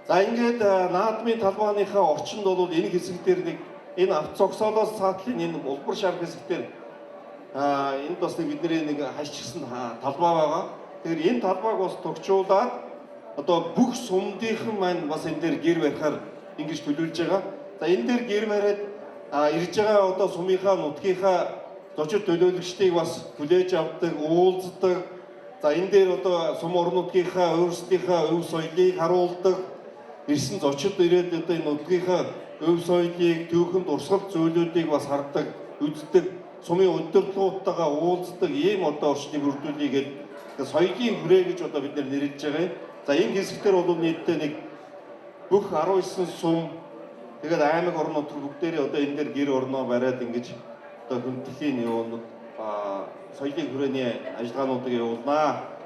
За ингээд наадмын талбайныхаа орчинд бол энэ хэсэгтэр нэг энэ авто зогсоолоос цаатлын энэ улбар шар хэсэгтэр энд бас нэг бидний нэг хашигсан талбай байгаа. Тэгэхээр энэ талбайг бас тогтжуулаад одоо бүх сумдынхан маань бас энэ дээр гэр барихаар ингэж төлөвлөж байгаа. За энэ дээр гэр бариад ирж байгаа одоо сумынхаа нутгийнхаа зочид төлөөлөгчдийг бас хүлээж авдаг, уулздаг. За энэ дээр одоо сум орон нутгийнхаа өөрсдийнхөө өв соёлыг харуулдаг. Ирсэн зочид ирээд одоо энэ нутгийнхаа өв соёлыг, түүхэн дурсгал зүйлүүдийг бас хардаг, үздэг, сумын удирдлагуудтайгаа уулздаг ийм одоо орчныг бүрдүүлээгээд соёлын хүрээ гэж одоо бид нэрлэж байгаа юм. За энэ хэсэгтэр бол нийтдээ нэг бүх 19 сум тэгээд аймаг орон нутг бүгдээрээ одоо энэ дээр гэр орноо бариад ингэж одоо хүндэтгэлийн юунууд соёлын хүрээний ажиллагаануудыг явуулнаа.